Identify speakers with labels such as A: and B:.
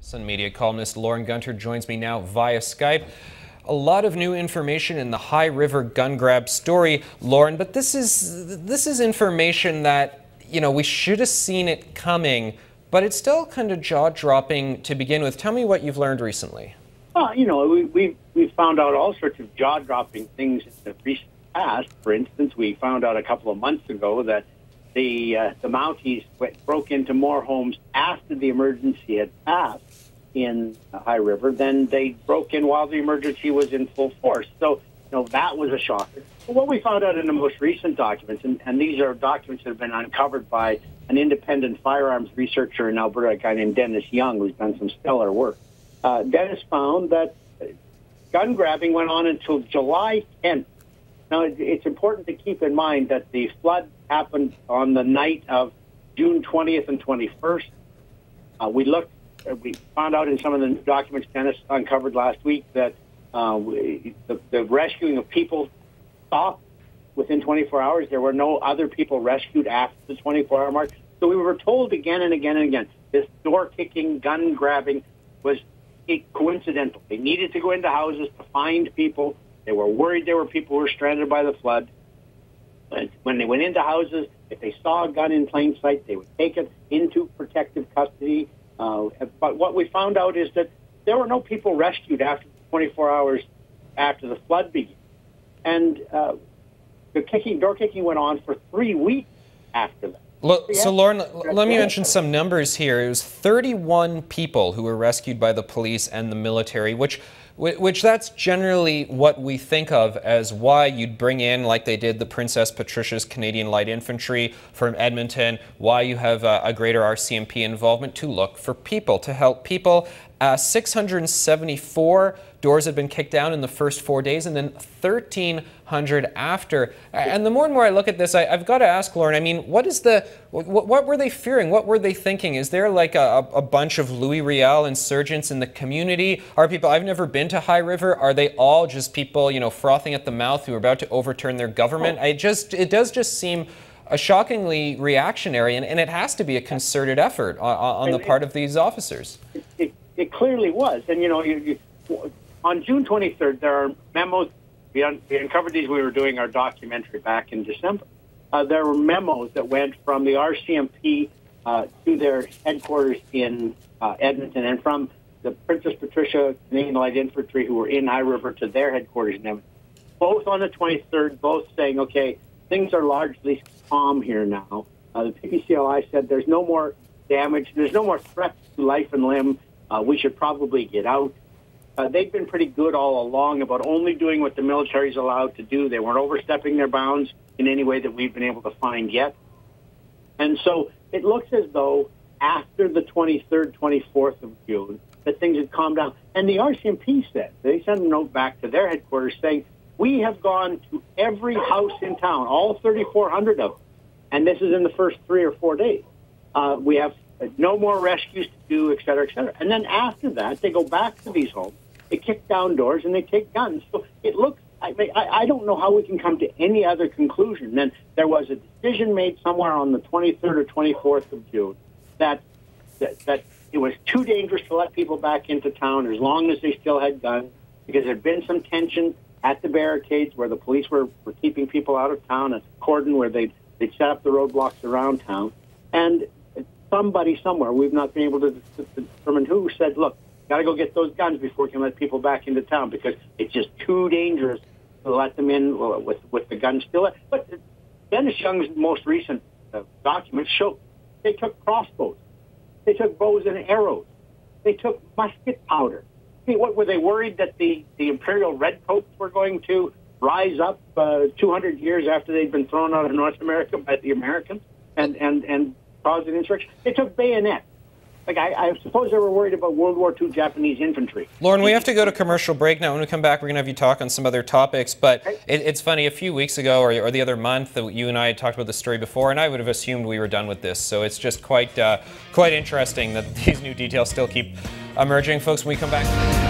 A: Sun Media columnist Lauren Gunter joins me now via Skype. A lot of new information in the High River gun grab story, Lauren, but this is information that, we should have seen it coming, but it's still kind of jaw-dropping to begin with. Tell me what you've learned recently.
B: Well, we found out all sorts of jaw-dropping things in the recent past. For instance, we found out a couple of months ago that the Mounties broke into more homes after the emergency had passed in High River than they broke in while the emergency was in full force. So, that was a shocker. But what we found out in the most recent documents, and these are documents that have been uncovered by an independent firearms researcher in Alberta, a guy named Dennis Young, who's done some stellar work. Dennis found that gun grabbing went on until July 10th. Now, it's important to keep in mind that the flood happened on the night of June 20th and 21st. We found out in some of the documents Dennis uncovered last week that the rescuing of people stopped within 24 hours. There were no other people rescued after the 24-hour mark. So we were told again and again and again, this door-kicking, gun-grabbing was coincidental. They needed to go into houses to find people. They were worried there were people who were stranded by the flood. And when they went into houses, if they saw a gun in plain sight, they would take it into protective custody. But what we found out is that there were no people rescued after 24 hours after the flood began. And the door kicking went on for 3 weeks after that.
A: So, Lauren, let me mention some numbers here. It was 31 people who were rescued by the police and the military, which that's generally what we think of as why you'd bring in, like they did, the Princess Patricia's Canadian Light Infantry from Edmonton, why you have a greater RCMP involvement to look for people, to help people. 674 doors had been kicked down in the first 4 days, and then 1,300 after. And the more and more I look at this, I've got to ask, Lauren, I mean, what were they fearing? What were they thinking? Is there like a bunch of Louis Riel insurgents in the community? Are people, I've never been to High River, are they all just people, frothing at the mouth who are about to overturn their government? It does just seem shockingly reactionary, and it has to be a concerted effort on the part of these officers.
B: It clearly was. And, on June 23rd, there are memos. We uncovered these. We were doing our documentary back in December. There were memos that went from the RCMP to their headquarters in Edmonton, and from the Princess Patricia Canadian Light Infantry, who were in High River, to their headquarters in Edmonton. Both on the 23rd, both saying, okay, things are largely calm here now. The PPCLI said there's no more damage. There's no more threats to life and limb. We should probably get out. They've been pretty good all along about only doing what the military is allowed to do. They weren't overstepping their bounds in any way that we've been able to find yet. And so it looks as though after the 23rd, 24th of June, that things had calmed down. And the RCMP said, they sent a note back to their headquarters saying, we have gone to every house in town, all 3,400 of them, and this is in the first 3 or 4 days. We have no more rescues to do, et cetera, et cetera. And then after that, they go back to these homes, they kick down doors, and they take guns. So it looks, I don't know how we can come to any other conclusion than there was a decision made somewhere on the 23rd or 24th of June that it was too dangerous to let people back into town as long as they still had guns, because there had been some tension at the barricades where the police were keeping people out of town, a cordon where they'd set up the roadblocks around town. And somebody somewhere, we've not been able to determine who, said, look, got to go get those guns before we can let people back into town, because it's just too dangerous to let them in with the guns still. But Dennis Young's most recent documents show they took crossbows, they took bows and arrows, they took musket powder. I mean, what were they worried that the Imperial Redcoats were going to rise up 200 years after they'd been thrown out of North America by the Americans and cause an insurrection? They took bayonets. Like, I suppose they were worried about World War II Japanese infantry.
A: Lauren, we have to go to commercial break now. When we come back, we're going to have you talk on some other topics. But it's funny, a few weeks ago or the other month, that you and I had talked about the story before, and I would have assumed we were done with this. So it's just quite interesting that these new details still keep emerging. Folks, when we come back...